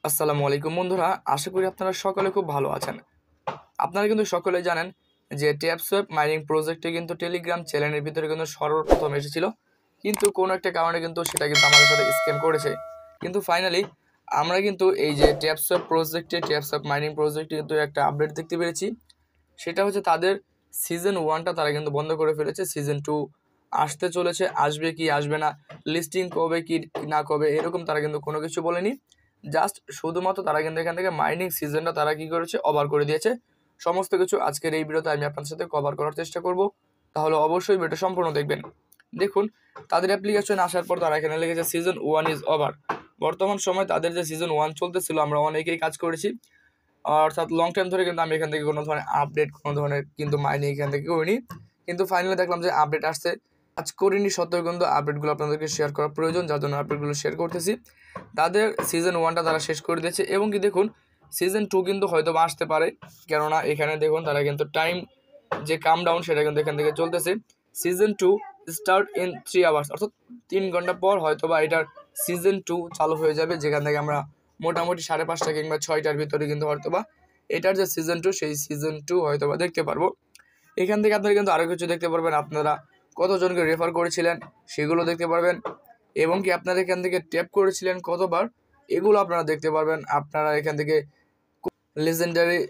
আসসালামু আলাইকুম বন্ধুরা, আশা করি আপনারা সকলে খুব ভালো আছেন। আপনারা কিন্তু সকলে জানেন যে ট্যাপসোয়েপ মাইনিং প্রজেক্টে কিন্তু টেলিগ্রাম চ্যানেলের ভিতরে কিন্তু সর্বপ্রথম এসেছিল, কিন্তু কোনো একটা কারণে কিন্তু সেটা কিন্তু আমাদের সাথে স্ক্যাম করেছে। কিন্তু ফাইনালি আমরা কিন্তু এই যে ট্যাপসোয়েপ মাইনিং প্রজেক্টে কিন্তু একটা আপডেট দেখতে পেরেছি। সেটা হচ্ছে তাদের সিজন 1টা তারা কিন্তু বন্ধ করে ফেলেছে। সিজন 2 আসতে চলেছে, আসবে কি আসবে না, লিস্টিং কবে কি না কবে এরকম তারা কিন্তু কোনো কিছু বলেনি। জাস্ট শুধুমাত্র তারা কিন্তু এখান থেকে মাইনিং সিজনটা তারা কি করেছে, ওভার করে দিয়েছে। সমস্ত কিছু আজকের এই ভিডিওতে আমি আপনার সাথে কভার করার চেষ্টা করব, তাহলে অবশ্যই ভিডিওটা সম্পূর্ণ দেখবেন। দেখুন, তাদের অ্যাপ্লিকেশন আসার পর তারা এখানে লিখেছে সিজন 1 ইজ ওভার। বর্তমান সময় তাদের যে সিজন 1 চলতেছিল, আমরা অনেকেই কাজ করেছি, অর্থাৎ লং টাইম ধরে কিন্তু আমি এখান থেকে কোনো ধরনের আপডেট, কোনো ধরনের কিন্তু মাইনিং এখান থেকে করিনি। কিন্তু ফাইনালি দেখলাম যে আপডেট আসছে। কাজ করিনি সত্ত্বেও কিন্তু আপডেটগুলো আপনাদেরকে শেয়ার করা প্রয়োজন, যার জন্য আপডেটগুলো শেয়ার করতেছি। তাদের সিজন 1টা তারা শেষ করে দিয়েছে, এবং কি দেখুন সিজন 2 কিন্তু হয়তো বা আসতে পারে, কেননা এখানে দেখুন তারা কিন্তু টাইম যে কাম ডাউন সেটা কিন্তু এখান থেকে চলতেছে। সিজন 2 স্টার্ট ইন 3 আওয়ার্স, অর্থাৎ 3 ঘন্টা পর হয়তো বা এটার সিজন 2 চালু হয়ে যাবে, যেখান থেকে আমরা মোটামুটি 5:30 কিংবা 6টার ভিতরে কিন্তু হয়তো বা এটার যে সিজন 2 সেই সিজন 2 হয়তো বা দেখতে পারবো। এখান থেকে আপনারা কিন্তু আরও কিছু দেখতে পারবেন, আপনারা কতজনকে রেফার করেছিলেন সেগুলো দেখতে পারবেন, এবং কি আপনারা এখান থেকে ট্যাপ করেছিলেন কতবার এগুলো আপনারা দেখতে পারবেন। আপনারা এখান থেকে লেজেন্ডারি,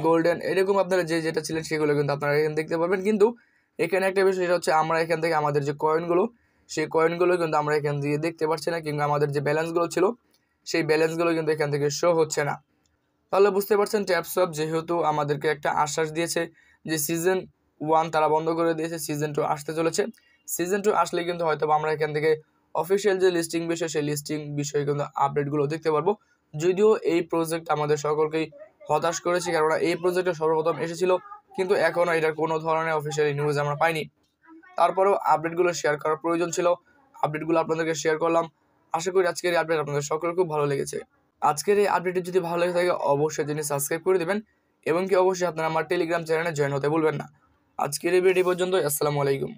গোল্ডেন, এরকম আপনারা যে যেটা ছিলেন সেগুলো কিন্তু আপনারা এখানে দেখতে পারবেন। কিন্তু এখানে একটা বিষয়, সেটা হচ্ছে আমরা এখান থেকে আমাদের যে কয়েনগুলো, সেই কয়েনগুলো কিন্তু আমরা এখান থেকে দেখতে পাচ্ছি না, কিংবা আমাদের যে ব্যালেন্সগুলো ছিল সেই ব্যালেন্সগুলো কিন্তু এখান থেকে শো হচ্ছে না। তাহলে বুঝতে পারছেন, ট্যাপসোয়েপ যেহেতু আমাদেরকে একটা আশ্বাস দিয়েছে যে সিজন 1 তারা বন্ধ করে দিয়েছে, সিজন 2 আসতে চলেছে। সিজন 2 আসলে কিন্তু হয়তো আমরা এখান থেকে অফিসিয়াল যে লিস্টিং বিষয় সেই লিস্টিং বিষয়ে কিন্তু আপডেটগুলো দেখতে পারবো। যদিও এই প্রজেক্ট আমাদের সকলকেই হতাশ করেছে, কেননা এই প্রজেক্টে সর্বপ্রথম এসেছিল, কিন্তু এখনও এটার কোনো ধরনের অফিসিয়াল নিউজ আমরা পাইনি। তারপরেও আপডেটগুলো শেয়ার করার প্রয়োজন ছিল, আপডেটগুলো আপনাদেরকে শেয়ার করলাম। আশা করি আজকের এই আপডেট আপনাদের সকলের খুব ভালো লেগেছে। আজকের এই আপডেটটি যদি ভালো লেগে থাকে অবশ্যই তিনি সাবস্ক্রাইব করে দেবেন, এবং কি অবশ্যই আপনারা আমার টেলিগ্রাম চ্যানেলে জয়েন হতে ভুলবেন না। আজকের এই ভিডিও পর্যন্ত, আসসালামু আলাইকুম।